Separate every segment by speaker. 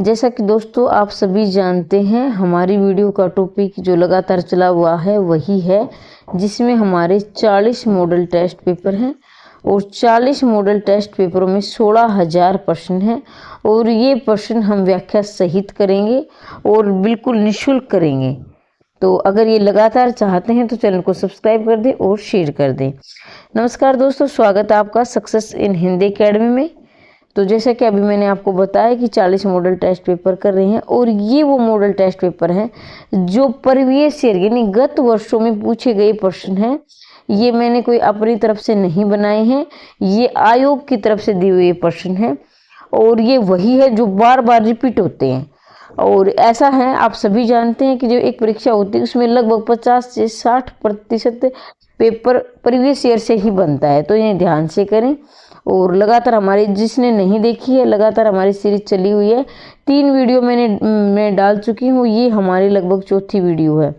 Speaker 1: जैसा कि दोस्तों आप सभी जानते हैं, हमारी वीडियो का टॉपिक जो लगातार चला हुआ है वही है जिसमें हमारे 40 मॉडल टेस्ट पेपर हैं और 40 मॉडल टेस्ट पेपरों में 16,000 प्रश्न हैं और ये प्रश्न हम व्याख्या सहित करेंगे और बिल्कुल निःशुल्क करेंगे। तो अगर ये लगातार चाहते हैं तो चैनल को सब्सक्राइब कर दें और शेयर कर दें। नमस्कार दोस्तों, स्वागत है आपका सक्सेस इन हिंदी एकेडमी में। तो जैसा कि अभी मैंने आपको बताया कि 40 मॉडल टेस्ट पेपर कर रहे हैं और ये वो मॉडल टेस्ट पेपर हैं जो प्रीवियस ईयर यानी गत वर्षों में पूछे गए प्रश्न हैं। ये मैंने कोई अपनी तरफ से नहीं बनाए हैं, ये आयोग की तरफ से दिए हुए प्रश्न हैं और ये वही है जो बार बार रिपीट होते हैं। और ऐसा है, आप सभी जानते हैं कि जो एक परीक्षा होती है उसमें लगभग 50 से 60% पेपर प्रीवियस ईयर से ही बनता है, तो ये ध्यान से करें। और लगातार हमारी, जिसने नहीं देखी है, लगातार हमारी सीरीज चली हुई है। 3 वीडियो मैं डाल चुकी हूँ, ये हमारी लगभग चौथी वीडियो है।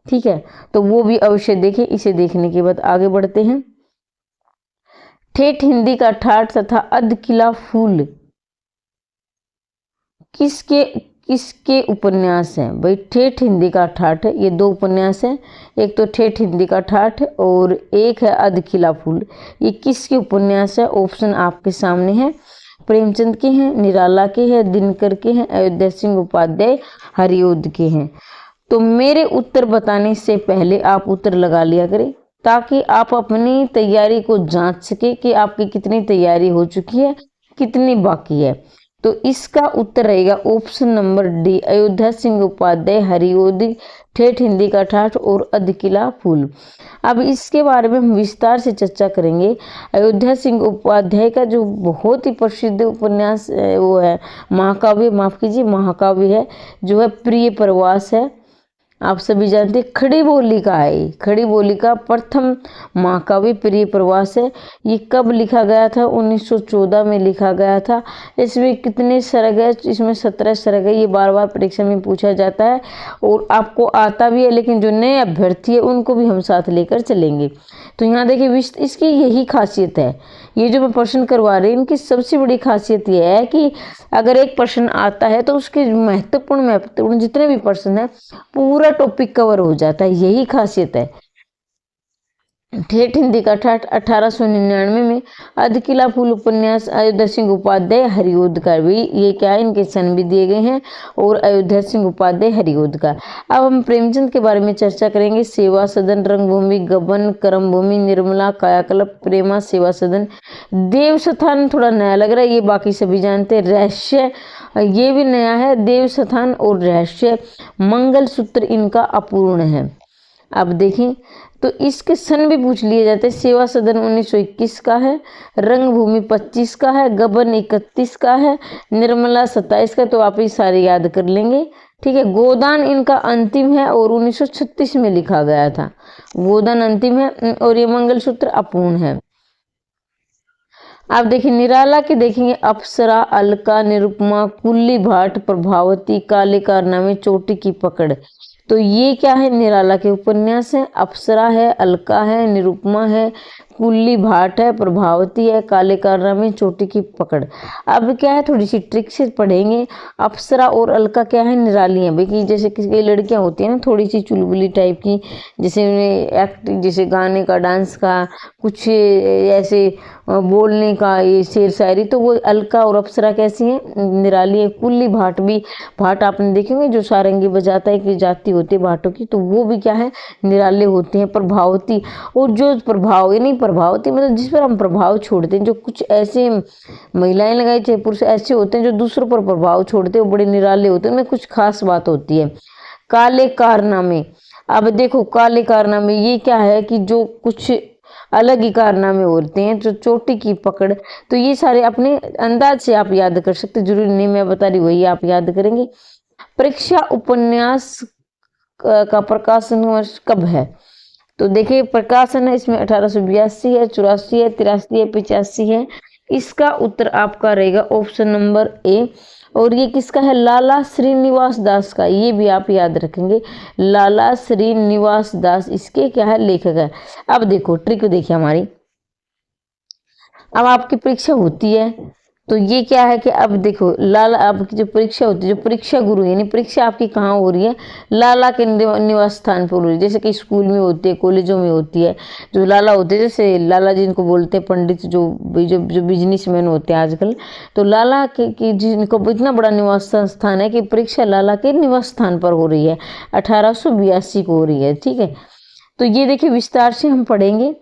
Speaker 1: ठीक है, तो वो भी अवश्य देखें। इसे देखने के बाद आगे बढ़ते हैं। ठेठ हिंदी का ठाठ तथा अध किला फूल किसके उपन्यास हैं? भाई, ठेठ हिंदी का ठाठ है, ये 2 उपन्यास हैं। एक तो ठेठ हिंदी का ठाठ और एक है अध किला फूल। ये किसके उपन्यास है? ऑप्शन आपके सामने है। प्रेमचंद के हैं, निराला के हैं, दिनकर के हैं, अयोध्या सिंह उपाध्याय हरिओद के हैं। तो मेरे उत्तर बताने से पहले आप उत्तर लगा लिया करें ताकि आप अपनी तैयारी को जांच सके कि आपकी कितनी तैयारी हो चुकी है, कितनी बाकी है। तो इसका उत्तर रहेगा option number D, Ayodhya Singh Upadhyay Hariaudh, ठेठ हिंदी का ठाठ और अध किला फूल। अब इसके बारे में हम विस्तार से चर्चा करेंगे। अयोध्या सिंह उपाध्याय का जो बहुत ही प्रसिद्ध उपन्यास वो है महाकाव्य, माफ कीजिए महाकाव्य है, जो है प्रिय प्रवास है। आप सभी जानते हैं खड़ी बोली का है, खड़ी बोली का प्रथम महाकाव्य प्रिय प्रवास है। ये कब लिखा गया था? 1914 में लिखा गया था। इसमें कितने सर्ग है? इसमें 17 सर्ग है। ये बार बार परीक्षा में पूछा जाता है और आपको आता भी है, लेकिन जो नए अभ्यर्थी है उनको भी हम साथ लेकर चलेंगे। तो यहाँ देखिए, इसकी यही खासियत है। ये जो मैं प्रश्न करवा रही हूँ, इनकी सबसे बड़ी खासियत यह है कि अगर एक प्रश्न आता है तो उसके महत्वपूर्ण जितने भी प्रश्न है पूरा टॉपिक कवर हो जाता है, यही खासियत है। ठेठ हिंदी का ठाठ 1899 में, अध किला फूल उपन्यास अयोध्या सिंह उपाध्याय हरिओद का, भी ये क्या है, इनके सन भी दिए गए हैं और अयोध्या सिंह उपाध्याय हरिओद का। अब हम प्रेमचंद के बारे में चर्चा करेंगे। सेवा सदन, रंगभूमि, गबन, कर्मभूमि, निर्मला, कायाकल्प, प्रेमा, सेवा सदन। देवसथान थोड़ा नया लग रहा है, ये बाकी सभी जानते हैं। रहस्य, ये भी नया है, देवसथान और रहस्य। मंगलसूत्र इनका अपूर्ण है। अब देखें तो इसके सन भी पूछ लिए जाते हैं। सेवा सदन 1921 का है, रंगभूमि 25 का है, गबन 31 का है, निर्मला 27 का। तो आप ये सारे याद कर लेंगे। ठीक है, गोदान इनका अंतिम है और 1936 में लिखा गया था। गोदान अंतिम है और ये मंगलसूत्र अपूर्ण है। आप देखिए निराला के देखेंगे, अप्सरा, अलका, निरुपमा, कुल्ली भाट, प्रभावती, काले कारनामे, चोटी की पकड़। तो ये क्या है? निराला के उपन्यास है। अप्सरा है, अलका है, निरुपमा है, कुल्ली भाट है, प्रभावती है, काले कारनामे, चोटी की पकड़। अब क्या है, थोड़ी सी ट्रिक से पढ़ेंगे। अप्सरा और अलका क्या है? निराली है। भाई, जैसे किसी लड़कियां होती हैं ना थोड़ी सी चुलबुली टाइप की, जैसे एक्टिंग, जैसे गाने का, डांस का, कुछ ऐसे बोलने का, ये शेर शायरी, तो वो अलका और अप्सरा कैसी हैं? निराली है। कुल्ली भाट भी, भाट आपने देखे होंगे जो सारंगी बजाता है, कि जाति होती है भाटों की, तो वो भी क्या है? निराले होते हैं। प्रभावती, और जो प्रभाव, ये नहीं प्रभावती मतलब जिस पर हम प्रभाव छोड़ते हैं, जो कुछ ऐसे महिलाएं लगाई चाहे पुरुष ऐसे होते हैं जो दूसरों पर प्रभाव छोड़ते हैं, वो बड़े निराले होते हैं, उनमें कुछ खास बात होती है। काले कारनामे, अब देखो काले कारनामे ये क्या है कि जो कुछ अलग ही कारनामे होते हैं। जो चोटी की पकड़, तो ये सारे अपने अंदाज से आप याद कर सकते, जरूरी नहीं मैं बता रही वही आप याद करेंगे। परीक्षा उपन्यास का प्रकाशन वर्ष कब है? तो देखिए प्रकाशन है इसमें 1882 है, 84 है, 83 है, 85 है। इसका उत्तर आपका रहेगा ऑप्शन नंबर ए। और ये किसका है? लाला श्रीनिवास दास का। ये भी आप याद रखेंगे, लाला श्रीनिवास दास इसके क्या है? लेखक है। अब देखो ट्रिक देखिए हमारी। अब आपकी परीक्षा होती है तो ये क्या है कि अब देखो लाला आपकी जो परीक्षा होती है, जो परीक्षा गुरु यानी परीक्षा आपकी कहाँ हो रही है, लाला के निवास स्थान पर हो रही है। जैसे कि स्कूल में होती है, कॉलेजों में होती है, जो लाला होते हैं, जैसे लाला जिनको बोलते हैं पंडित, जो जो जो बिजनेसमैन होते हैं आजकल, तो लाला के जिनको इतना बड़ा निवास स्थान है कि परीक्षा लाला के निवास स्थान पर हो रही है, 1882 को हो रही है। ठीक है, तो ये देखिए विस्तार से हम पढ़ेंगे।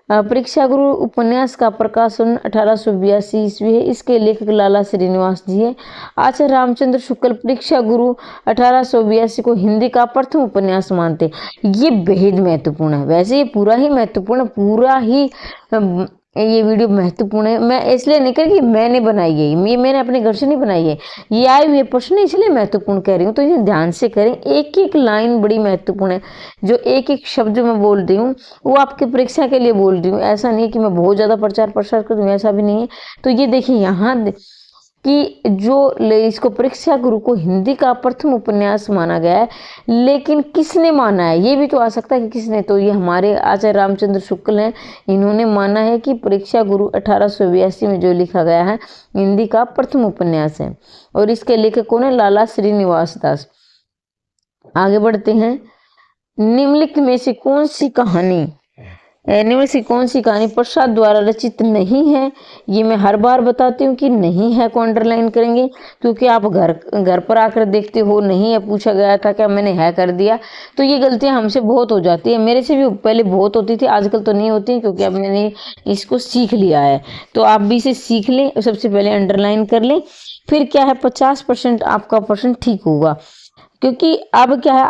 Speaker 1: परीक्षा गुरु उपन्यास का प्रकाशन 1882 ईस्वी है। इसके लेखक लाला श्रीनिवास जी है। आचार्य रामचंद्र शुक्ल परीक्षा गुरु 1882 को हिंदी का प्रथम उपन्यास मानते। ये बेहद महत्वपूर्ण है, वैसे ये पूरा ही महत्वपूर्ण, पूरा ही ये वीडियो महत्वपूर्ण है। मैं इसलिए नहीं कर कि मैंने बनाई है, ये मैंने अपने घर से नहीं बनाई है, ये आए हुए प्रश्न इसलिए महत्वपूर्ण कह रही हूँ, तो ये ध्यान से करें। एक एक लाइन बड़ी महत्वपूर्ण है, जो एक एक शब्द मैं बोल रही हूँ वो आपकी परीक्षा के लिए बोल रही हूँ। ऐसा नहीं कि मैं बहुत ज़्यादा प्रचार प्रसार करूँ, ऐसा भी नहीं है। तो ये देखिए यहाँ कि जो इसको परीक्षा गुरु को हिंदी का प्रथम उपन्यास माना गया है, लेकिन किसने माना है, ये भी तो आ सकता है कि किसने, तो ये हमारे आचार्य रामचंद्र शुक्ल हैं, इन्होंने माना है कि परीक्षा गुरु 1882 में जो लिखा गया है हिंदी का प्रथम उपन्यास है। और इसके लेखक कौन है, लाला श्रीनिवास दास। आगे बढ़ते हैं। निम्नलिखित में से कौन सी कहानी प्रसाद द्वारा रचित नहीं है? ये मैं हर बार बताती हूँ कि नहीं है को अंडरलाइन करेंगे, क्योंकि आप घर पर आकर देखते हो नहीं है, पूछा गया था क्या, मैंने है कर दिया, तो ये गलतियाँ हमसे बहुत हो जाती है। मेरे से भी पहले बहुत होती थी, आजकल तो नहीं होती, क्योंकि अब मैंने इसको सीख लिया है। तो आप भी इसे सीख लें, सबसे पहले अंडरलाइन कर लें, फिर क्या है 50% आपका प्रश्न ठीक होगा। क्योंकि अब क्या है,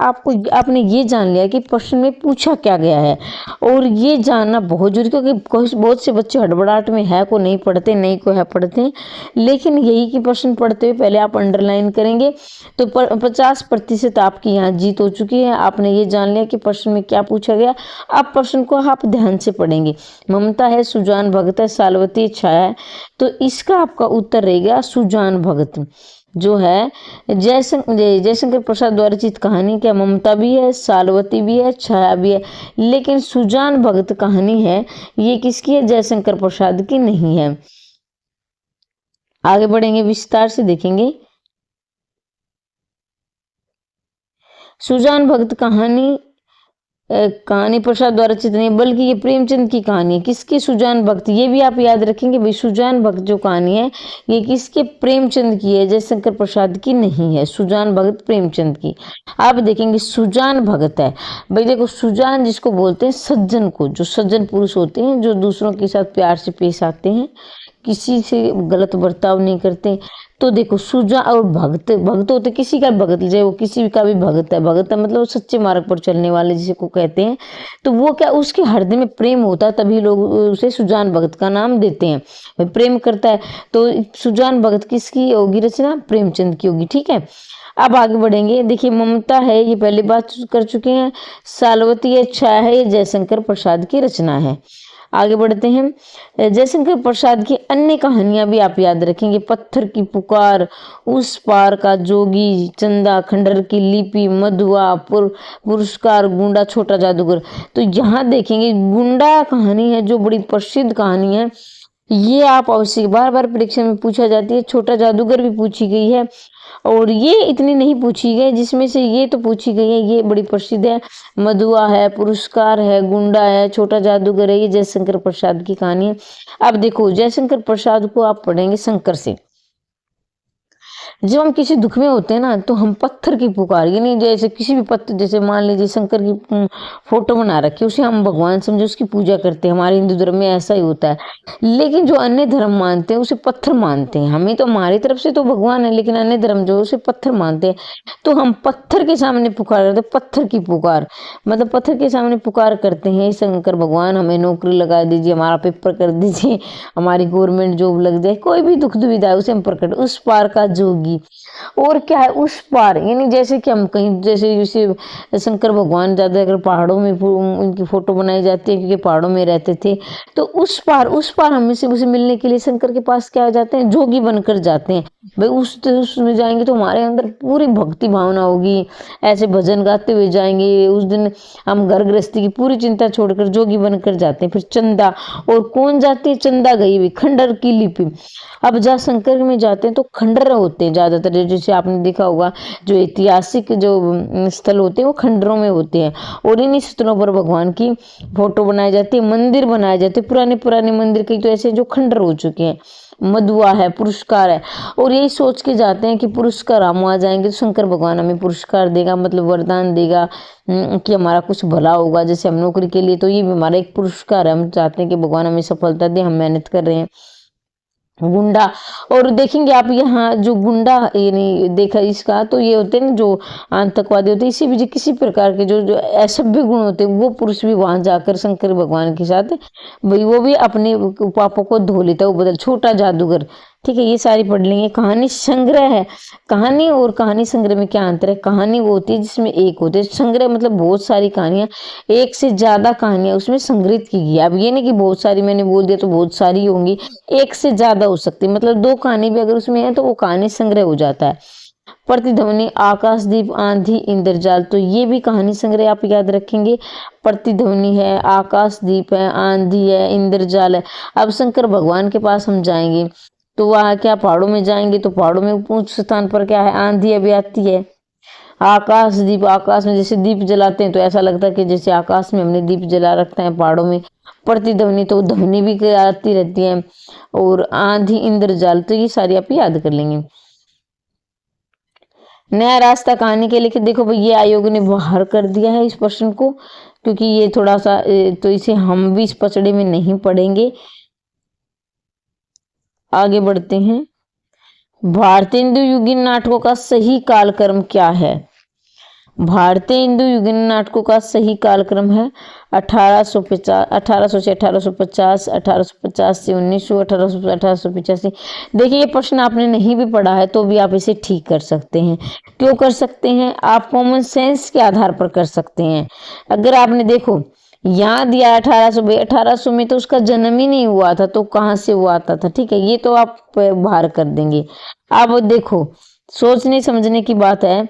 Speaker 1: आपने ये जान लिया कि प्रश्न में पूछा क्या गया है, और ये जानना बहुत जरूरी, क्योंकि बहुत से बच्चे हड़बड़ाहट में है को नहीं पढ़ते, नहीं को है पढ़ते, लेकिन यही कि प्रश्न पढ़ते हुए पहले आप अंडरलाइन करेंगे तो 50% आपकी यहाँ जीत हो चुकी है। आपने ये जान लिया कि प्रश्न में क्या पूछा गया। अब प्रश्न को आप ध्यान से पढ़ेंगे। ममता है, सुजान भगत है, सालवती छाया है, तो इसका आपका उत्तर रहेगा सुजान भगत। जो है जयशंकर प्रसाद द्वारा रचित कहानी क्या ममता भी है, सालवती भी है, छाया भी है, लेकिन सुजान भगत कहानी है ये किसकी है, जयशंकर प्रसाद की नहीं है। आगे बढ़ेंगे, विस्तार से देखेंगे। सुजान भगत कहानी प्रसाद द्वारा रचित नहीं, बल्कि ये प्रेमचंद की कहानी है। किसकी, सुजान भगत। ये भी आप याद रखेंगे भाई, सुजान भगत जो कहानी है ये किसके, प्रेमचंद की है, जयशंकर प्रसाद की नहीं है। सुजान भगत प्रेमचंद की। आप देखेंगे सुजान भगत है भाई, देखो सुजान जिसको बोलते हैं सज्जन को, जो सज्जन पुरुष होते हैं, जो दूसरों के साथ प्यार से पेश आते हैं, किसी से गलत बर्ताव नहीं करते। तो देखो सुजा और भक्त होते, किसी का भगत लीजिए, वो किसी का भी भगत है मतलब सच्चे मार्ग पर चलने वाले जिसको कहते हैं, तो वो क्या उसके हृदय में प्रेम होता है, तभी लोग उसे सुजान भगत का नाम देते हैं, प्रेम करता है। तो सुजान भगत किसकी होगी रचना, प्रेमचंद की होगी। ठीक है, अब आगे बढ़ेंगे। देखिए ममता है ये पहले बात कर चुके हैं, सालवती है, छाया है, ये जयशंकर प्रसाद की रचना है। आगे बढ़ते हैं। जयशंकर प्रसाद की अन्य कहानियां भी आप याद रखेंगे। पत्थर की पुकार, उस पार का जोगी, चंदा, खंडर की लिपि, मधुआ, पुरस्कार, गुंडा, छोटा जादूगर। तो यहाँ देखेंगे गुंडा कहानी है जो बड़ी प्रसिद्ध कहानी है, ये आप अवश्य बार बार परीक्षा में पूछा जाती है। छोटा जादूगर भी पूछी गई है, और ये इतनी नहीं पूछी गई, जिसमें से ये तो पूछी गई है, ये बड़ी प्रसिद्ध है। मधुआ है, पुरस्कार है, गुंडा है, छोटा जादूगर है, ये जयशंकर प्रसाद की कहानी है। अब देखो जयशंकर प्रसाद को आप पढ़ेंगे शंकर से। जब हम किसी दुख में होते हैं ना, तो हम पत्थर की पुकार, यानी जैसे किसी भी पत्थर, जैसे मान लीजिए शंकर की फोटो बना रखी है, उसे हम भगवान समझे उसकी पूजा करते हैं। हमारे हिंदू धर्म में ऐसा ही होता है, लेकिन जो अन्य धर्म मानते हैं उसे पत्थर मानते हैं। हमें तो हमारी तरफ से तो भगवान है, लेकिन अन्य धर्म जो है उसे पत्थर मानते हैं। तो हम पत्थर के सामने पुकार करते हैं, पत्थर की पुकार मतलब पत्थर के सामने पुकार करते हैं, शंकर भगवान हमें नौकरी लगा दीजिए, हमारा पेपर कर दीजिए, हमारी गवर्नमेंट जॉब लग जाए, कोई भी दुख दुविधा है उसे हम प्रकट। उस पार का जोगी होगी। और क्या है उस पार, यानी जैसे कि हम कहीं जैसे शंकर भगवान ज़्यादा अगर पहाड़ों में उनकी फोटो बनाई जाती है क्योंकि पहाड़ों में रहते थे, तो उस पार हम से उसे मिलने के लिए शंकर के पास क्या जाते हैं, जोगी बनकर जाते हैं। भाई उसमें जाएंगे तो हमारे अंदर पूरी भक्ति भावना होगी, ऐसे भजन गाते हुए जाएंगे। उस दिन हम घर गृहस्थी की पूरी चिंता छोड़कर जोगी बनकर जाते हैं। फिर चंदा, और कौन जाती है, चंदा गई हुई खंडर की लिपि। अब जहाँ शंकर में जाते हैं तो खंडर होते हैं ज्यादातर, जैसे आपने देखा होगा जो ऐतिहासिक जो स्थल होते हैं वो खंडरों में होते हैं, और इन्हीं स्थलों पर भगवान की फोटो बनाई जाती है, मंदिर बनाए जाते हैं। पुराने पुराने मंदिर कई तो ऐसे जो खंडर हो चुके हैं, मधुआ है, पुरस्कार है, और यही सोच के जाते हैं कि पुरस्कार हम आ जाएंगे तो शंकर भगवान हमें पुरस्कार देगा, मतलब वरदान देगा कि हमारा कुछ भला होगा। जैसे हम नौकरी के लिए, तो ये भी हमारा एक पुरस्कार है, हम चाहते हैं कि भगवान हमें सफलता दे, हम मेहनत कर रहे हैं। गुंडा, और देखेंगे आप यहाँ जो गुंडा यानी देखा इसका, तो ये होते हैं ना जो आतंकवादी होते हैं, इसी भी किसी प्रकार के जो जो असभ्य गुण होते हैं, वो पुरुष भी वहां जाकर शंकर भगवान के साथ भाई वो भी अपने पापों को धो लेता है, वो बदल छोटा जादूगर। ठीक है, ये सारी पढ़ लेंगे। कहानी संग्रह है, कहानी और कहानी संग्रह में क्या अंतर है। कहानी वो होती है जिसमें एक होती है, संग्रह मतलब बहुत सारी कहानियां, एक से ज्यादा कहानियां उसमें संग्रहित की गई। अब ये नहीं कि बहुत सारी मैंने बोल दिया तो बहुत सारी होंगी, एक से ज्यादा हो सकती है, मतलब 2 कहानी भी अगर उसमें है तो वो कहानी संग्रह हो जाता है। प्रतिध्वनि, आकाशदीप, आंधी, इंद्रजाल, तो ये भी कहानी संग्रह आप याद रखेंगे। प्रतिध्वनि है, आकाशदीप है, आंधी है, इंद्रजाल है। अब शंकर भगवान के पास हम जाएंगे तो वहाँ क्या पहाड़ों में जाएंगे तो पहाड़ों में ऊंच स्थान पर क्या है, आंधी अभी आती है। आकाश दीप, आकाश में जैसे दीप जलाते हैं तो ऐसा लगता है कि जैसे आकाश में हमने दीप जला रखता है पहाड़ों में। प्रतिध्वनि, तो ध्वनि भी आती रहती है। और आंधी, इंद्रजाल, तो ये सारी आप याद कर लेंगे। नया रास्ता कहानी के लेके देखो भाई, ये आयोग ने बाहर कर दिया है इस प्रश्न को, क्योंकि ये थोड़ा सा तो इसे हम भी इस पचड़े में नहीं पढ़ेंगे। आगे बढ़ते हैं। भारतीय हिंदू युगीन नाटकों का सही कालक्रम क्या है। भारतीय हिंदू युगीन नाटकों का सही कालक्रम है 1850 से 1850, 1850 से 1900, 1800 से 1885। देखिए ये प्रश्न आपने नहीं भी पढ़ा है तो भी आप इसे ठीक कर सकते हैं। क्यों कर सकते हैं, आप कॉमन सेंस के आधार पर कर सकते हैं। अगर आपने देखो यहाँ दिया 1800 में तो उसका जन्म ही नहीं हुआ था, तो कहाँ से हुआ आता था। ठीक है, ये तो आप बाहर कर देंगे। अब देखो सोचने समझने की बात है,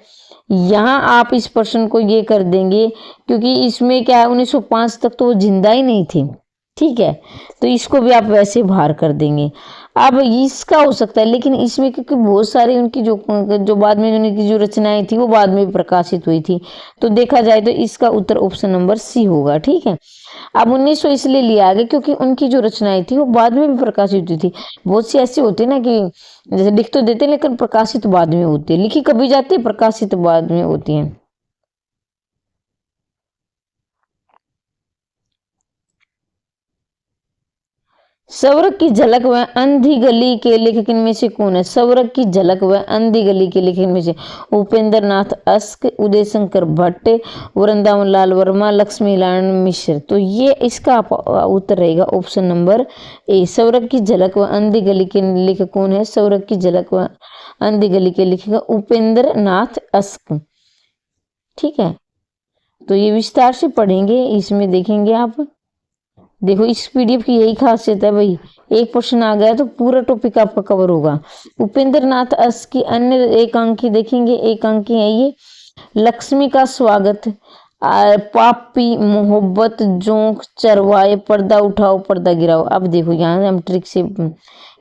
Speaker 1: यहाँ आप इस प्रश्न को ये कर देंगे क्योंकि इसमें क्या है 1905 तक तो वो जिंदा ही नहीं थी। ठीक है, तो इसको भी आप वैसे बाहर कर देंगे। अब इसका हो सकता है, लेकिन इसमें क्योंकि बहुत सारी उनकी जो बाद में उनकी जो रचनाएं थी वो बाद में भी प्रकाशित हुई थी, तो देखा जाए तो इसका उत्तर ऑप्शन नंबर सी होगा। ठीक है, अब 1900 इसलिए लिया गया क्योंकि उनकी जो रचनाएं थी वो बाद में भी प्रकाशित हुई थी। बहुत सी ऐसी होती है ना कि जैसे लिख तो देते लेकिन प्रकाशित बाद में होती है, लिखी कभी जाती है प्रकाशित बाद में होती है। स्वर्ग की झलक व अंधी गली के लेखक में से कौन है। स्वर्ग की झलक व अंधी गली के लेखक में से उपेंद्र नाथ अस्क, उदय शंकर भट्ट, वृंदावन लाल वर्मा, लक्ष्मी नारायण मिश्र। तो ये इसका उत्तर रहेगा ऑप्शन नंबर ए। स्वर्ग की झलक व अंधी गली के लेखक कौन है। स्वर्ग की झलक व अंधी गली के लेखक उपेंद्र नाथ अस्क। ठीक है, तो ये विस्तार से पढ़ेंगे, इसमें देखेंगे आप। देखो इस पीडीएफ की यही खासियत है भाई, एक क्वेश्चन आ गया तो पूरा टॉपिक आपका कवर होगा। उपेंद्र नाथ अस की अन्य एक अंकी देखेंगे, एक अंकी है ये लक्ष्मी का स्वागत, पापी, मोहब्बत, जोंक, चरवाए, पर्दा उठाओ पर्दा गिराओ। अब देखो यहाँ हम ट्रिक से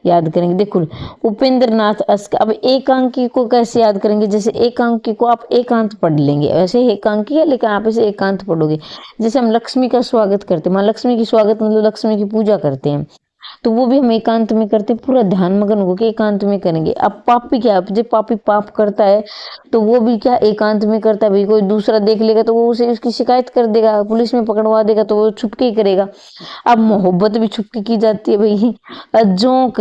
Speaker 1: याद करेंगे। देखो उपेंद्र नाथ अस्क, अब एक अंकी को कैसे याद करेंगे, जैसे एक अंकी को आप एकांत पढ़ लेंगे, वैसे एक अंकी है लेकिन आप इसे एकांत पढ़ोगे। जैसे हम लक्ष्मी का स्वागत करते हैं, मां लक्ष्मी की स्वागत मतलब लक्ष्मी की पूजा करते हैं, तो वो भी हम एकांत में करते हैं, पूरा ध्यान मगन होकर एकांत में करेंगे। अब पापी क्या है, जब पापी पाप करता है तो वो भी क्या एकांत में करता है। भाई कोई दूसरा देख लेगा तो वो उसे उसकी शिकायत कर देगा, पुलिस में पकड़वा देगा, तो वो छुपके ही करेगा। अब मोहब्बत भी छुपके की जाती है भाई। जोंक,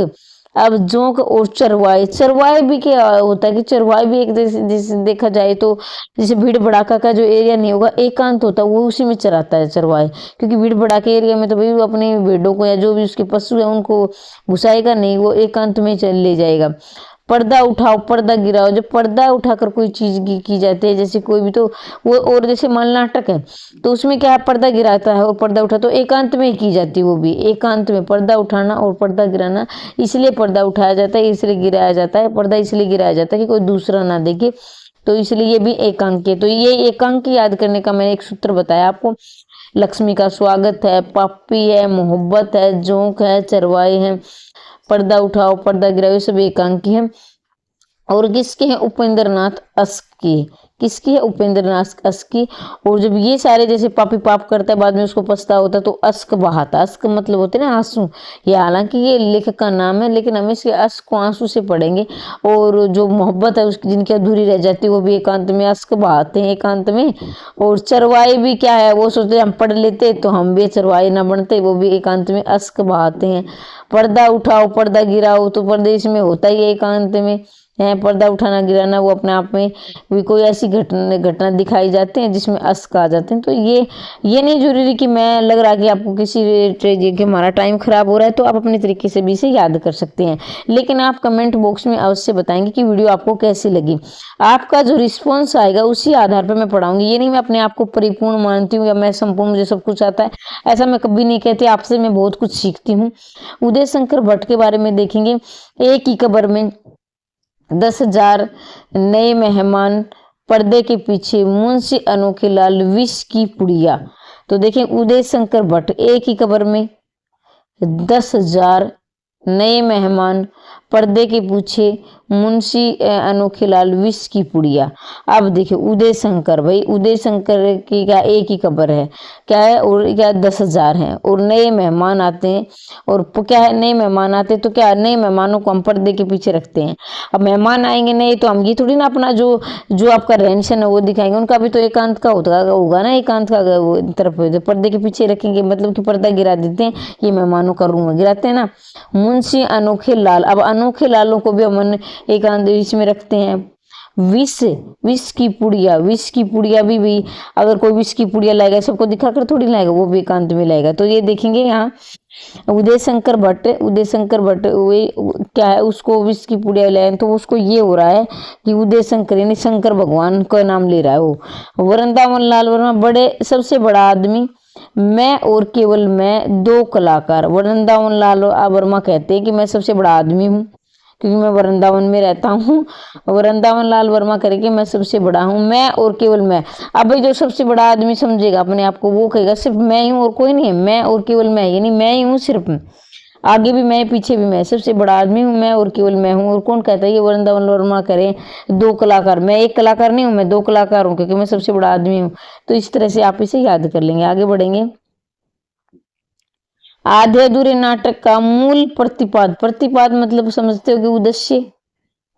Speaker 1: अब जोंक और चरवाए, चरवाए भी क्या होता है कि चरवाए भी एक जैसे देखा जाए तो जैसे भीड़ भड़ाका का जो एरिया नहीं होगा एकांत होता है, वो उसी में चराता है चरवाए, क्योंकि भीड़ भड़ाके एरिया में तो भाई वो अपने भेड़ों को या जो भी उसके पशु है उनको घुसाएगा नहीं, वो एकांत में ले जाएगा। पर्दा उठाओ पर्दा गिराओ, जब पर्दा उठाकर कोई चीज की जाती है, जैसे कोई भी तो वो, और जैसे मान नाटक है तो उसमें क्या है, पर्दा गिराता है और पर्दा उठा, तो एकांत में ही की जाती है, वो भी एकांत में पर्दा उठाना और पर्दा गिराना। इसलिए पर्दा उठाया जाता है, इसलिए गिराया जाता है, पर्दा इसलिए गिराया जाता है कि कोई दूसरा ना देखे, तो इसलिए ये भी एकांक है। तो ये एकांक याद करने का मैंने एक सूत्र बताया आपको। लक्ष्मी का स्वागत है, पापी है, मोहब्बत है, जोंक है, चरवाए हैं, पर्दा उठाओ पर्दा गिराओ, ये सब एकांकी है। और किसके हैं, उपेंद्र नाथ अस्क की, किसकी है, उपेंद्र नाथ अस्क की। और जब ये सारे जैसे पापी पाप करता है बाद में उसको पछतावा होता है तो अश्क बहाता, अश्क मतलब होते हैं ना आंसू, ये हालांकि ये लेखक का नाम है लेकिन हम इसके अश्क को आंसू से पढ़ेंगे। और जो मोहब्बत है उसकी जिनकी अधूरी रह जाती है वो भी एकांत में अश्क बहाते हैं, एकांत में। और चरवाए भी क्या है, वो सोचते हम पढ़ लेते तो हम भी चरवाए ना बनते, वो भी एकांत में अश्क बहाते हैं। पर्दा उठाओ पर्दा गिराओ, तो परदेश में होता ही है एकांत में है, पर्दा उठाना गिराना वो अपने आप में भी कोई ऐसी घटना दिखाई जाते हैं जिसमें अश्क आ जाते हैं। तो ये नहीं जरूरी कि मैं लग रहा कि आपको किसी कि हमारा टाइम खराब हो रहा है तो आप अपने तरीके से भी इसे याद कर सकते हैं, लेकिन आप कमेंट बॉक्स में अवश्य बताएंगे कि वीडियो आपको कैसी लगी। आपका जो रिस्पॉन्स आएगा उसी आधार पर मैं पढ़ाऊंगी। ये नहीं मैं अपने आप को परिपूर्ण मानती हूँ या मैं संपूर्ण मुझे सब कुछ आता है, ऐसा मैं कभी नहीं कहती। आपसे मैं बहुत कुछ सीखती हूँ। उदय शंकर भट्ट के बारे में देखेंगे। एक ही कब्र में 10,000 नए मेहमान, पर्दे के पीछे मुंशी अनोखे लाल, विष की पुड़िया। तो देखें उदय शंकर भट्ट, एक ही कब्र में 10,000 नए मेहमान, पर्दे के पीछे मुंशी अनोखे लाल, विष की पुड़िया। अब देखिए उदय शंकर, भाई उदय शंकर की क्या एक ही कब्र है, क्या है, और क्या 10,000 हैं और नए मेहमान आते हैं। और क्या है, नए मेहमान आते तो क्या, नए मेहमानों को हम पर्दे के पीछे रखते हैं। अब मेहमान आएंगे नहीं तो हम ये थोड़ी ना अपना जो जो आपका रहन सहन है वो दिखाएंगे, उनका भी तो एकांत का होगा ना, एकांत का वो तरफ पर्दे के पीछे रखेंगे, मतलब कि पर्दा गिरा देते हैं, ये मेहमानों का रूम गिराते हैं ना। मुंशी अनोखे लाल, अब अनोखे लालों को भी हम एकांत बीच में रखते हैं। विष, विष की पुड़िया, विष की पुड़िया भी अगर कोई विष की पुड़िया लाएगा सबको दिखाकर थोड़ी लाएगा, वो भी एकांत में लाएगा। तो ये देखेंगे यहाँ उदय शंकर भट्ट, उदय शंकर भट्ट वे क्या है, उसको विष की पुड़िया लाए तो उसको ये हो रहा है कि उदय शंकर यानी शंकर भगवान का नाम ले रहा है वो। वृंदावन लाल वर्मा, बड़े सबसे बड़ा आदमी, मैं और केवल मैं, दो कलाकार। वृंदावन लाल वर्मा कहते हैं कि मैं सबसे बड़ा आदमी हूँ क्योंकि मैं वृंदावन में रहता हूँ। वृंदावन लाल वर्मा करेंगे मैं सबसे बड़ा हूँ, मैं और केवल मैं। अब भाई जो सबसे बड़ा आदमी समझेगा अपने आप को वो कहेगा सिर्फ मैं ही हूँ और कोई नहीं है, मैं और केवल मैं, यानी मैं ही हूँ सिर्फ, आगे भी मैं पीछे भी मैं, सबसे बड़ा आदमी हूँ मैं और केवल मैं हूँ। और कौन कहता है, ये वृंदावन वर्मा करें। दो कलाकार, मैं एक कलाकार नहीं हूँ, मैं दो कलाकार हूँ क्योंकि मैं सबसे बड़ा आदमी हूँ। तो इस तरह से आप इसे याद कर लेंगे। आगे बढ़ेंगे। आधे अधूरे नाटक का मूल प्रतिपाद, प्रतिपाद मतलब समझते हो कि उद्देश्य,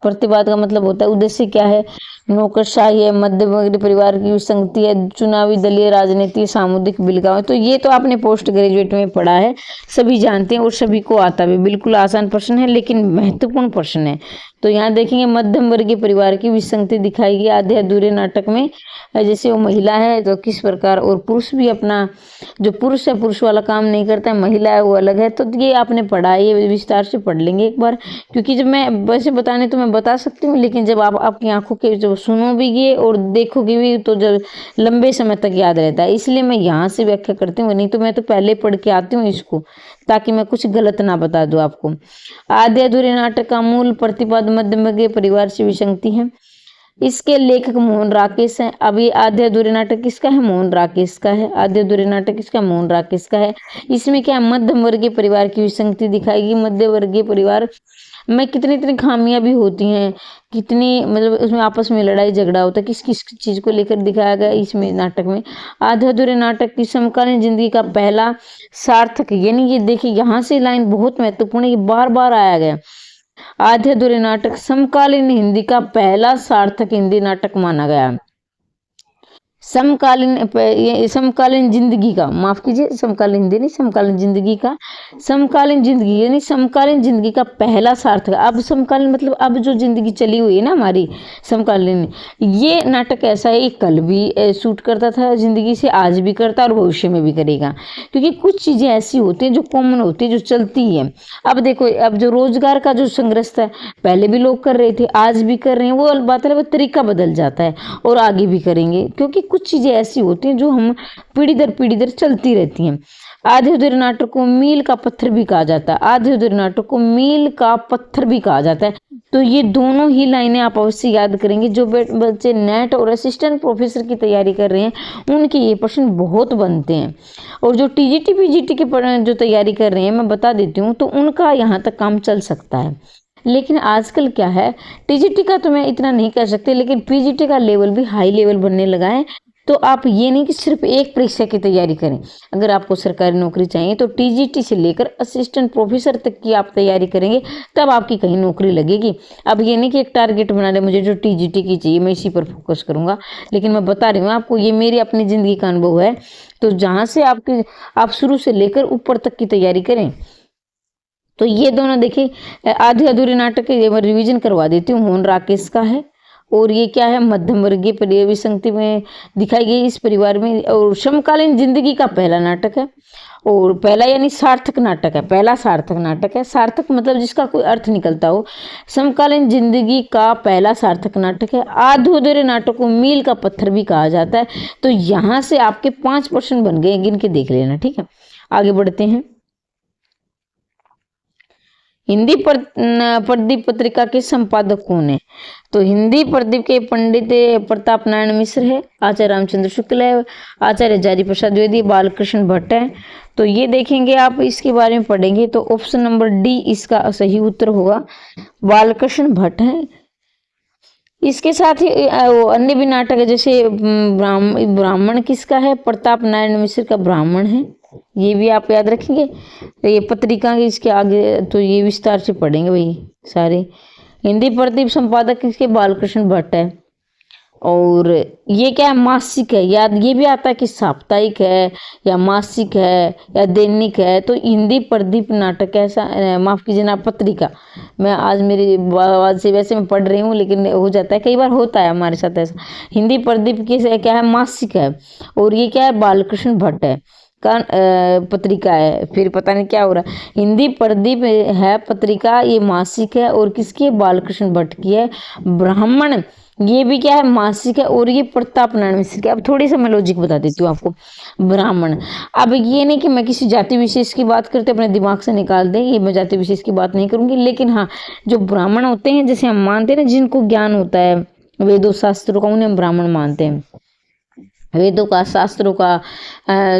Speaker 1: प्रतिवाद का मतलब होता है उद्देश्य क्या है, नौकरशाही है, मध्यम वर्गीय परिवार की विसंगति है, चुनावी दलीय राजनीति, सामुदायिक बिलगाव है। तो ये तो आपने पोस्ट ग्रेजुएट में पढ़ा है, सभी जानते हैं और सभी को आता भी। बिल्कुल आसान प्रश्न है लेकिन महत्वपूर्ण प्रश्न है। तो यहाँ देखेंगे मध्यम वर्गीय परिवार की विसंगति दिखाई गई आधे अधूरे नाटक में। जैसे वो महिला है तो किस प्रकार, और पुरुष भी अपना, जो पुरुष है पुरुष वाला काम नहीं करता है, महिला है वो अलग है। तो ये आपने पढ़ा है, ये विस्तार से पढ़ लेंगे एक बार, क्योंकि जब मैं वैसे बताने तो मैं बता सकती हूँ लेकिन जब आप आपकी आंखों के जब सुनोगे ये और देखोगे भी तो जब लंबे समय तक याद रहता है, इसलिए मैं यहाँ से व्याख्या करती हूँ, नहीं तो मैं तो पहले पढ़ के आती हूँ इसको ताकि मैं कुछ गलत ना बता दूँ आपको। आधे अधूरे नाटक का मूल प्रतिपाद मध्यम वर्गीय परिवार से विसंगति है। इसके लेखक मोहन राकेश हैं। अब ये आधे अधूरे नाटक किसका है, मोहन राकेश का है। आधे अधूरे नाटक किसका, मोहन राकेश का है। इसमें क्या मध्यम वर्गीय परिवार की विसंगति दिखाएगी। मध्य वर्गीय परिवार में कितनी कितनी खामियां भी होती हैं, कितनी मतलब उसमें आपस में लड़ाई झगड़ा होता है, किस किस चीज को लेकर दिखाया गया इसमें नाटक में। आधे अधूरे नाटक की समकालीन जिंदगी का पहला सार्थक, यानी ये देखिए यहाँ से लाइन बहुत महत्वपूर्ण है, ये बार बार आया गया। आधे अधूरे नाटक समकालीन हिंदी का पहला सार्थक हिंदी नाटक माना गया। समकालीन जिंदगी का, माफ कीजिए, समकालीन हिंदी नहीं, समकालीन जिंदगी का, समकालीन जिंदगी यानी समकालीन जिंदगी का पहला सार्थक। अब समकालीन मतलब अब जो जिंदगी चली हुई है ना हमारी समकालीन, ये नाटक ऐसा है, कल भी शूट करता था जिंदगी से, आज भी करता और भविष्य में भी करेगा, क्योंकि कुछ चीजें ऐसी होती हैं जो कॉमन होती है, जो चलती है। अब देखो, अब जो रोजगार का जो संघर्ष है, पहले भी लोग कर रहे थे, आज भी कर रहे हैं, वो बात है, वो तरीका बदल जाता है और आगे भी करेंगे, क्योंकि कुछ चीजें ऐसी होती हैं जो हम पीढ़ी दर चलती रहती हैं। आधे अधूरे नाटक को मील का पत्थर भी कहा जाता है, आधे अधूरे नाटक को मील का पत्थर भी कहा जाता है। तो ये दोनों ही लाइनें आप अवश्य याद करेंगे। जो बच्चे नेट और असिस्टेंट प्रोफेसर की तैयारी कर रहे हैं उनके ये प्रश्न बहुत बनते हैं, और जो टीजीटी पीजीटी की जो तैयारी कर रहे हैं, मैं बता देती हूँ, तो उनका यहाँ तक काम चल सकता है। लेकिन आजकल क्या है, टीजीटी का तो मैं इतना नहीं कर सकती, लेकिन पीजीटी का लेवल भी हाई लेवल बनने लगा है। तो आप ये नहीं कि सिर्फ एक परीक्षा की तैयारी करें। अगर आपको सरकारी नौकरी चाहिए तो टीजीटी से लेकर असिस्टेंट प्रोफेसर तक की आप तैयारी करेंगे, तब आपकी कहीं नौकरी लगेगी। अब ये नहीं कि एक टारगेट बना ले मुझे जो टीजीटी की चाहिए, मैं इसी पर फोकस करूंगा, लेकिन मैं बता रही हूँ आपको, ये मेरी अपनी ज़िंदगी का अनुभव है। तो जहाँ से आप शुरू से लेकर ऊपर तक की तैयारी करें। तो ये दोनों देखिए, आधे अधूरे नाटक के रिवीजन करवा देती हूँ। मोहन राकेश का है, और ये क्या है, मध्यम वर्गीय परिवार विसंगति में दिखाई गई इस परिवार में, और समकालीन जिंदगी का पहला नाटक है, और पहला यानी सार्थक नाटक है, पहला सार्थक नाटक है। सार्थक मतलब जिसका कोई अर्थ निकलता हो। समकालीन जिंदगी का पहला सार्थक नाटक है। आधे अधूरे नाटक को मील का पत्थर भी कहा जाता है। तो यहाँ से आपके 5 प्रश्न बन गए, गिन के देख लेना, ठीक है। आगे बढ़ते हैं। हिंदी प्रदीप पत्रिका के संपादक कौन है? तो हिंदी प्रदीप के पंडित प्रताप नारायण मिश्र है, आचार्य रामचंद्र शुक्ल है, आचार्य हजारी प्रसाद द्विवेदी, बालकृष्ण भट्ट है। तो ये देखेंगे आप, इसके बारे में पढ़ेंगे तो ऑप्शन नंबर डी इसका सही उत्तर होगा, बालकृष्ण भट्ट है। इसके साथ ही अन्य भी नाटक है, जैसे ब्राह्मण किसका है? प्रताप नारायण मिश्र का ब्राह्मण है, ये भी आप याद रखेंगे। तो ये पत्रिका के इसके आगे तो ये विस्तार से पढ़ेंगे भाई सारे। हिंदी प्रदीप संपादक इसके बालकृष्ण भट्ट है। और ये क्या है? मासिक है, याद ये भी आता है कि साप्ताहिक है या मासिक है या दैनिक है। तो हिंदी प्रदीप नाटक ऐसा, माफ कीजिए ना, पत्रिका। मैं आज मेरी आवाज से वैसे मैं पढ़ रही हूँ, लेकिन हो जाता है, कई बार होता है हमारे साथ ऐसा। हिंदी प्रदीप की क्या है? मासिक है। और ये क्या है? बालकृष्ण भट्ट है का पत्रिका है। फिर पता नहीं क्या हो रहा है। हिंदी प्रदीप है पत्रिका, ये मासिक है, और किसकी है? बालकृष्ण भट्ट की है। ब्राह्मण ये भी क्या है? मासिक है, और ये प्रताप नारायण मिश्र की। अब थोड़ी सा मैं लॉजिक बता देती हूँ आपको। ब्राह्मण, अब ये नहीं कि मैं किसी जाति विशेष की बात करते अपने दिमाग से निकाल दें, ये मैं जाति विशेष की बात नहीं करूंगी, लेकिन हाँ, जो ब्राह्मण होते हैं, जैसे हम मानते हैं ना, जिनको ज्ञान होता है वेदों शास्त्रों का, उन्हें हम ब्राह्मण मानते हैं। वेदों का, शास्त्रों का,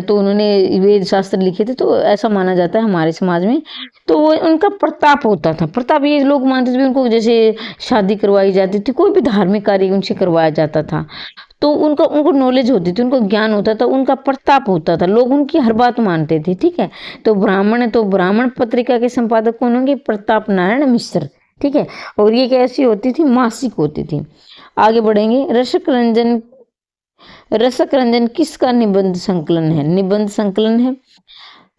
Speaker 1: तो उन्होंने वेद शास्त्र लिखे थे, तो ऐसा माना जाता है हमारे समाज में। तो वो उनका प्रताप होता था। प्रताप ये लोग मानते थे, उनको जैसे शादी करवाई जाती थी, कोई भी धार्मिक कार्य उनसे करवाया जाता था, तो उनको नॉलेज होती थी, उनको ज्ञान होता था, उनका प्रताप होता था, लोग उनकी हर बात मानते थे, ठीक है। तो ब्राह्मण है, तो ब्राह्मण पत्रिका के संपादक कौन होंगे? प्रताप नारायण मिश्र, ठीक है। और ये कैसी होती थी? मासिक होती थी। आगे बढ़ेंगे। रसक रंजन किसका निबंध संकलन है? निबंध संकलन है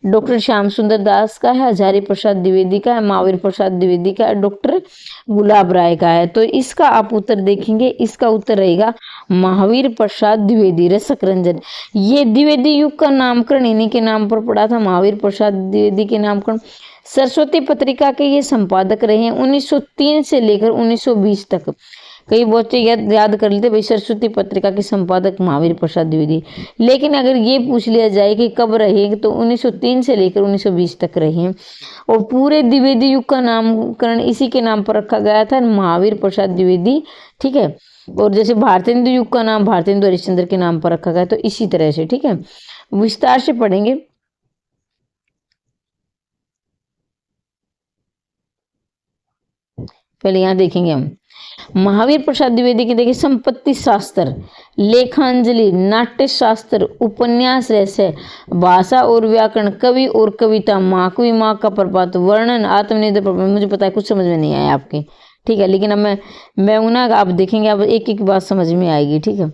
Speaker 1: डॉक्टर श्याम सुंदर दास का है, हजारी प्रसाद द्विवेदी का है, महावीर प्रसाद द्विवेदी का है, डॉक्टर गुलाब राय का है। तो इसका आप उत्तर देखेंगे, इसका उत्तर रहेगा महावीर प्रसाद द्विवेदी। रसक रंजन, ये द्विवेदी युग का नामकरण इन्हीं के नाम पर पड़ा था, महावीर प्रसाद द्विवेदी के नामकरण। सरस्वती पत्रिका के ये संपादक रहे हैं 1903 से लेकर 1920 तक। कई बच्चे याद कर लेते भाई, सरस्वती पत्रिका के संपादक महावीर प्रसाद द्विवेदी। लेकिन अगर ये पूछ लिया जाए कि कब रहे, तो 1903 से लेकर 1920 तक रहे हैं। और पूरे द्विवेदी युग का नामकरण इसी के नाम पर रखा गया था, महावीर प्रसाद द्विवेदी, ठीक है। और जैसे भारतेंदु युग का नाम भारतेंदु हरिश्चंद्र के नाम पर रखा गया, तो इसी तरह से, ठीक है, विस्तार से पढ़ेंगे। पहले यहाँ देखेंगे हम महावीर प्रसाद द्विवेदी की, देखिए, संपत्ति शास्त्र, लेखांजलि, नाट्य शास्त्र, उपन्यास रहस्य, भाषा और व्याकरण, कवि और कविता, माकवी माँ का प्रपात, वर्णन, आत्मनिर्भर प्रबंध। मुझे पता है कुछ समझ में नहीं आया आपके, ठीक है, लेकिन अब मैं ना, आप देखेंगे, अब एक एक बात समझ में आएगी, ठीक है।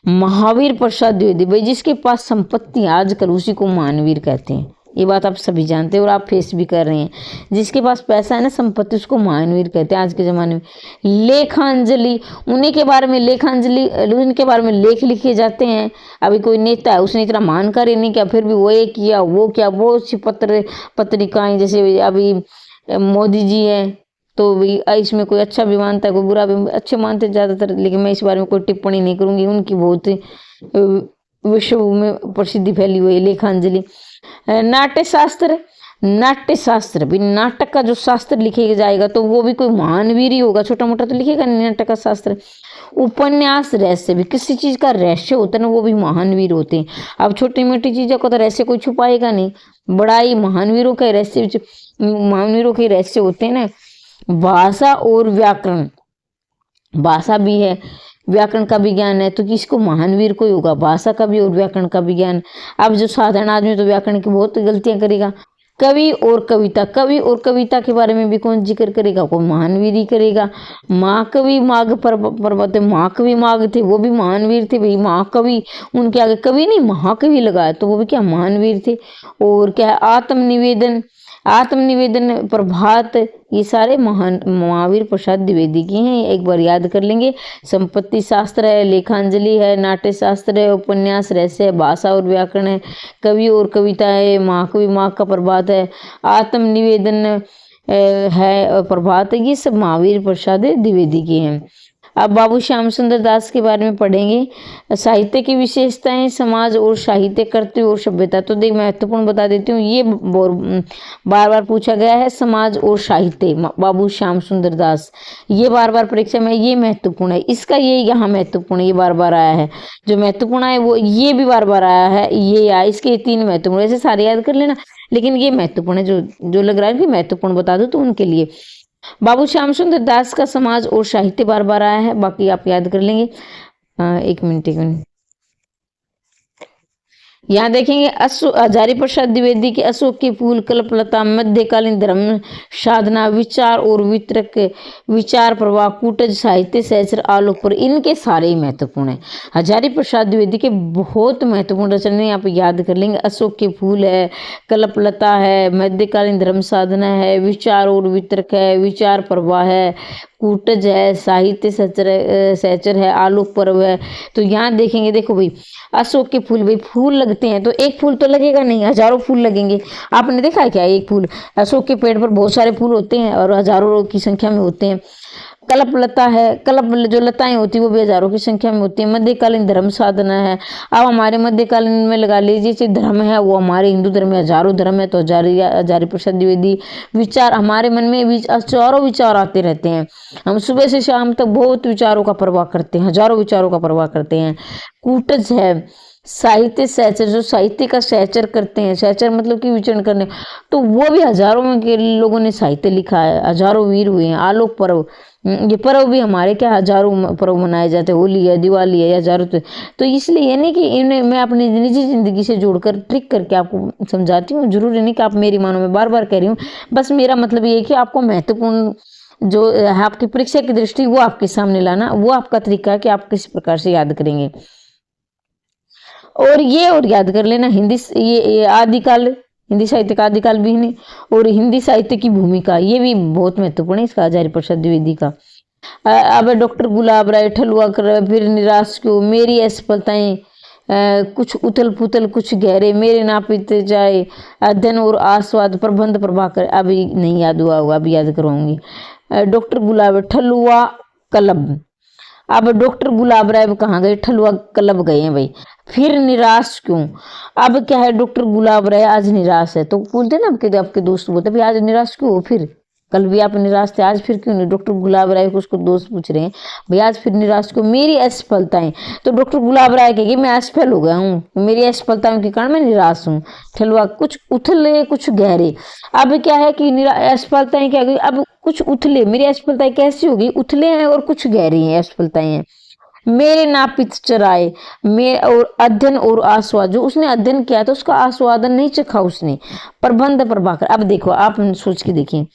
Speaker 1: महावीर प्रसाद द्विवेदी, भाई जिसके पास संपत्ति आजकल उसी को महावीर कहते हैं। ये बात आप सभी जानते हैं और आप फेस भी कर रहे हैं। जिसके पास पैसा है ना, संपत्ति, उसको महावीर कहते हैं आज के ज़माने में। लेखांजलि, उन्हीं के बारे में लेखांजलि, उनके बारे में लेख लिखे जाते हैं। अभी कोई नेता है, उसने इतना महान कार्य नहीं किया, फिर भी वो ये किया वो क्या, बहुत सी पत्रिकाएं, जैसे अभी मोदी जी हैं तो भी इसमें कोई अच्छा भी मानता है, कोई बुरा भी, अच्छे मानते ज़्यादातर, लेकिन मैं इस बारे में कोई टिप्पणी नहीं करूँगी। उनकी बहुत विश्व में प्रसिद्धि फैली हुई है लेखांजलि। नाट्य शास्त्र, नाट्य शास्त्र भी, नाटक का जो शास्त्र लिखेगा जाएगा तो वो भी कोई महानवीर ही होगा, छोटा मोटा तो लिखेगा नहीं नाटक का शास्त्र। उपन्यास रहस्य भी, किसी चीज का रहस्य होता है ना, वो भी महानवीर होते हैं। अब छोटी मोटी चीजों को तो रहस्य कोई छुपाएगा नहीं, बड़ा ही महानवीरों का रहस्य, महानवीरों के रहस्य होते हैं ना। भाषा और व्याकरण, भाषा भी है, व्याकरण का भी ज्ञान है, तो किसको महानवीर को ही होगा, भाषा का भी और व्याकरण का भी ज्ञान। अब जो साधारण आदमी तो व्याकरण की बहुत गलतियां करेगा। कवि और कविता, कवि और कविता के बारे में भी कौन जिक्र करेगा, कोई महानवीर ही करेगा। महाकवि माघ पर्वत, महाकवि माघ थे, वो भी महानवीर थे भाई। महाकवि, उनके आगे कवि नहीं महाकवि लगाया, तो वो भी क्या महानवीर थे। और क्या है, आत्मनिवेदन, आत्मनिवेदन, प्रभात, ये सारे महावीर प्रसाद द्विवेदी की हैं। एक बार याद कर लेंगे। संपत्ति शास्त्र है, लेखांजलि है, नाट्य शास्त्र है, उपन्यास रहस्य है, भाषा और व्याकरण है, कवि और कविता है, महाकवि माघ का प्रभात है, आत्मनिवेदन है, प्रभात है, ये सब महावीर प्रसाद द्विवेदी के हैं। अब बाबू श्याम सुंदर दास के बारे में पढ़ेंगे। साहित्य की विशेषताएं, समाज और साहित्य, कर्तव्य और सभ्यता। तो देख महत्वपूर्ण बता देती हूँ, ये बार बार पूछा गया है, समाज और साहित्य, बाबू श्याम सुंदर दास, ये बार बार परीक्षा में, ये महत्वपूर्ण है। इसका ये यहाँ महत्वपूर्ण है, ये बार बार आया है। जो महत्वपूर्ण है वो ये भी बार बार आया है, ये आया, इसके 3 महत्वपूर्ण, ऐसे सारे याद कर लेना, लेकिन ये महत्वपूर्ण है, जो लग रहा है कि महत्वपूर्ण बता दो तो उनके लिए। बाबू श्याम सुंदर दास का समाज और साहित्य बार बार आया है, बाकी आप याद कर लेंगे। एक मिनट यहाँ देखेंगे, हजारी प्रसाद द्विवेदी के अशोक के फूल, कल्पलता, मध्यकालीन धर्म साधना, विचार और वितरक, विचार प्रवाह, कूटज, साहित्य, सहचर, आलोक पर, इनके सारे ही महत्वपूर्ण है। हजारी प्रसाद द्विवेदी के बहुत महत्वपूर्ण रचनाएं आप याद कर लेंगे। अशोक के फूल है, कल्पलता है, मध्यकालीन धर्म साधना है, विचार और वितरक है, विचार प्रवाह है, कूटज है, साहित्य सहचर है, आलोक पर्व है। तो यहाँ देखेंगे, देखो भाई, अशोक के फूल, भाई फूल लगते हैं तो एक फूल तो लगेगा नहीं, हजारों फूल लगेंगे। आपने देखा है क्या, एक फूल, अशोक के पेड़ पर बहुत सारे फूल होते हैं और हजारों की संख्या में होते हैं। कल्पलता है, कल्प जो लताएं होती है वो भी हजारों की संख्या में होती है। मध्यकालीन धर्म साधना है, अब हमारे मध्यकालीन में लगा लीजिए धर्म है, वो हमारे हिंदू धर्म में हजारों धर्म है, तो हजारी प्रसाद द्विवेदी। विचार, हमारे मन में हजारों विचार आते रहते हैं, हम सुबह से शाम तक बहुत विचारों का प्रवाह करते हैं, हजारों विचारों का प्रवाह करते हैं। कूटज है, साहित्य सहचर, जो साहित्य का सहचर करते हैं, सहचर मतलब कि विचरण करने, तो वो भी हजारों में के लोगों ने साहित्य लिखा है, हजारों वीर हुए हैं। आलोक पर्व, ये पर्व भी हमारे क्या हजारों पर्व मनाए जाते हैं, होली है, दिवाली है, हजारों। तो इसलिए ये नहीं कि इन्हें मैं अपनी निजी जिंदगी से जोड़कर ट्रिक करके आपको समझाती हूँ, जरूरी नहीं कि आप मेरी मानो, मैं बार बार कह रही हूँ, बस मेरा मतलब ये है कि आपको महत्वपूर्ण जो है आपकी परीक्षा की दृष्टि वो आपके सामने लाना, वो आपका तरीका है कि आप किस प्रकार से याद करेंगे। और याद कर लेना, हिंदी ये आदिकाल, हिंदी साहित्य का आदिकाल भी नहीं, और हिंदी साहित्य की भूमिका, ये भी बहुत महत्वपूर्ण है इसका, हजारी प्रसाद द्विवेदी का। अब डॉक्टर गुलाब राय, ठलुआ कर, फिर निराश क्यों, मेरी असफलताएं, कुछ उथल पुथल कुछ गहरे, मेरे नापित जाए, अध्ययन और आस्वाद, प्रबंध प्रभाकर, अभी नहीं याद हुआ होगा, अभी याद करवाऊंगी। डॉक्टर गुलाब, ठलुआ कलब, अब डॉक्टर गुलाब राय कहाँ गए, ठलुआ कलब गए हैं भाई। फिर निराश क्यों, अब क्या है, डॉक्टर गुलाब राय आज निराश है, तो बोलते ना आपके दोस्त बोलते भाई आज निराश क्यों हो, फिर कल भी आप निराश थे, आज फिर क्यों नहीं। डॉक्टर गुलाब राय को उसको दोस्त पूछ रहे हैं, भाई आज फिर निराश क्यों, मेरी असफलताएं, तो डॉक्टर गुलाब राय कहेगी मैं असफल हो गया हूँ, मेरी असफलताओं के कारण मैं निराश हूँ। ठलुआ, कुछ उथले कुछ गहरे, अब क्या है कि असफलताएं क्या गई, अब कुछ उथले, मेरी असफलताएं कैसी होगी, उथले हैं और कुछ गहरी हैं असफलताएं हैं। मेरे नापित चराए, मैं और अध्ययन और आस्वाद, जो उसने अध्ययन किया था उसका आस्वादन नहीं चखा उसने। प्रबंध प्रभाकर, अब देखो आप सोच के देखिए,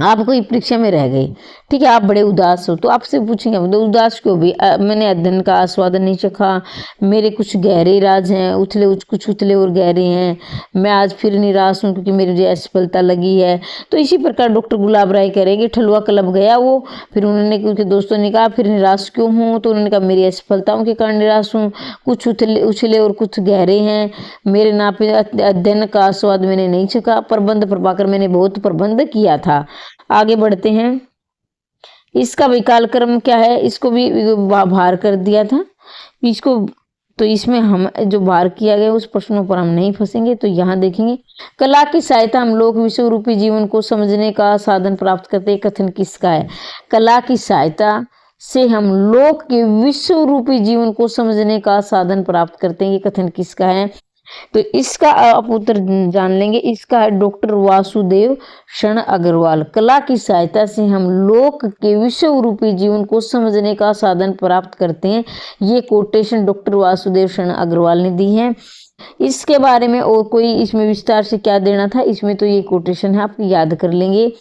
Speaker 1: आप कोई परीक्षा में रह गए, ठीक है, आप बड़े उदास हो, तो आपसे पूछेंगे तो उदास क्यों भी? मैंने अध्ययन का आस्वादन नहीं चखा, मेरे कुछ गहरे राज हैं, कुछ उथले और गहरे हैं, मैं आज फिर निराश हूँ क्योंकि मेरी मुझे असफलता लगी है। तो इसी प्रकार डॉक्टर गुलाब राय करेंगे ठलुआ क्लब गया वो, फिर उन्होंने उनके दोस्तों ने कहा फिर निराश क्यों हूँ, तो उन्होंने कहा मेरी असफलताओं के कारण निराश हूँ, कुछ उछले और कुछ गहरे हैं, मेरे नापे अध्ययन का आस्वाद मैंने नहीं चखा, प्रबंध प्रभाकर मैंने बहुत प्रबंध किया था। आगे बढ़ते हैं। इसका विकाल क्रम क्या है, इसको भी भार कर दिया था इसको, तो इसमें हम जो भार किया गया उस प्रश्नों पर हम नहीं फंसेंगे। तो यहाँ देखेंगे, कला की सहायता हम लोग विश्व रूपी जीवन को समझने का साधन प्राप्त करते हैं, कथन किसका है? कला की सहायता से हम लोग के विश्व रूपी जीवन को समझने का साधन प्राप्त करते हैं, ये कथन किसका है? तो इसका आप उत्तर जान लेंगे, इसका है डॉक्टर वासुदेव क्षण अग्रवाल। कला की सहायता से हम लोक के विश्व रूपी जीवन को समझने का साधन प्राप्त करते हैं, ये कोटेशन डॉक्टर वासुदेव क्षण अग्रवाल ने दी है। इसके बारे में और कोई इसमें विस्तार से क्या देना था, इसमें तो ये कोटेशन है, आप याद कर लेंगे।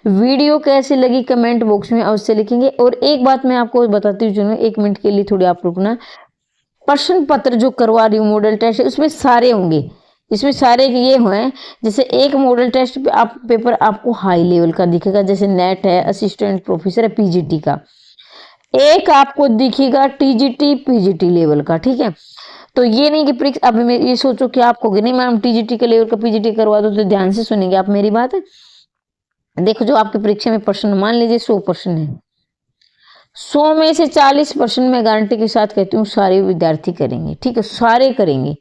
Speaker 1: वीडियो कैसी लगी कमेंट बॉक्स में अवश्य लिखेंगे। और एक बात मैं आपको बताती हूँ, चलो 1 मिनट के लिए थोड़ी आप रुकना। प्रश्न पत्र जो करवा रही हूँ मॉडल टेस्ट, उसमें सारे होंगे, इसमें सारे ये हैं, जैसे एक मॉडल टेस्ट पे आप पेपर आपको हाई लेवल का दिखेगा, जैसे नेट है, असिस्टेंट प्रोफेसर है, पीजीटी का, एक आपको दिखेगा टीजीटी पीजीटी लेवल का, ठीक है। तो ये नहीं कि अब मैं ये सोचो कि आप कहोगे नहीं मैम टीजीटी के लेवल का पीजीटी करवा दो, तो ध्यान से सुनेंगे आप मेरी बात। देखो जो आपकी परीक्षा में प्रश्न, मान लीजिए 100 प्रश्न है, 100 में से 40% मैं गारंटी के साथ कहती हूँ सारे विद्यार्थी करेंगे, ठीक है, सारे करेंगे।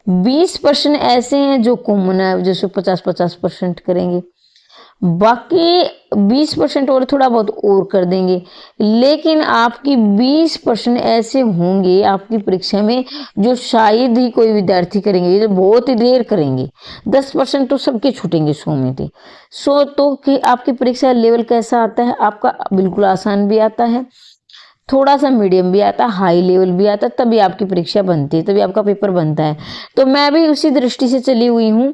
Speaker 1: 20% ऐसे हैं जो कॉमन है, जैसे 50-50% करेंगे, बाकी 20% और थोड़ा बहुत और कर देंगे। लेकिन आपकी 20% ऐसे होंगे आपकी परीक्षा में जो शायद ही कोई विद्यार्थी करेंगे, ये बहुत ही रेयर करेंगे। 10% तो सबके छूटेंगे 100 में थे। 100 तो कि आपकी परीक्षा लेवल कैसा आता है, आपका बिल्कुल आसान भी आता है, थोड़ा सा मीडियम भी आता है, हाई लेवल भी आता है, तभी आपकी परीक्षा बनती है, तभी आपका पेपर बनता है। तो मैं भी उसी दृष्टि से चली हुई हूँ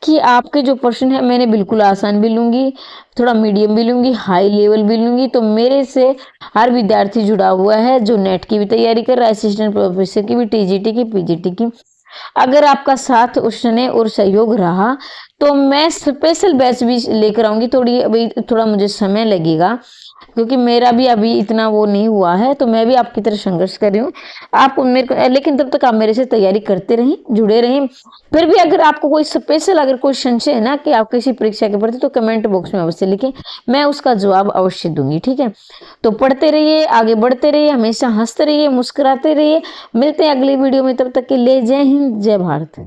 Speaker 1: कि आपके जो प्रश्न है मैंने बिल्कुल आसान भी लूँगी, थोड़ा मीडियम भी लूँगी, हाई लेवल भी लूँगी। तो मेरे से हर विद्यार्थी जुड़ा हुआ है जो नेट की भी तैयारी कर रहा है, असिस्टेंट प्रोफेसर की भी, टीजीटी की, पीजीटी की। अगर आपका साथ उस स्नेह और सहयोग रहा तो मैं स्पेशल बैच भी लेकर आऊँगी। अभी थोड़ा मुझे समय लगेगा क्योंकि मेरा भी अभी इतना वो नहीं हुआ है, तो मैं भी आपकी तरह संघर्ष कर रही हूँ। आप मेरे को, लेकिन तब तक आप मेरे से तैयारी करते रहें, जुड़े रहें। फिर भी अगर आपको कोई स्पेशल अगर कोई संशय है ना कि आप किसी परीक्षा के प्रति, तो कमेंट बॉक्स में अवश्य लिखें, मैं उसका जवाब अवश्य दूंगी, ठीक है। तो पढ़ते रहिए, आगे बढ़ते रहिए, हमेशा हंसते रहिए, मुस्कुराते रहिए। मिलते हैं अगली वीडियो में, तब तक के लिए जय हिंद, जय भारत।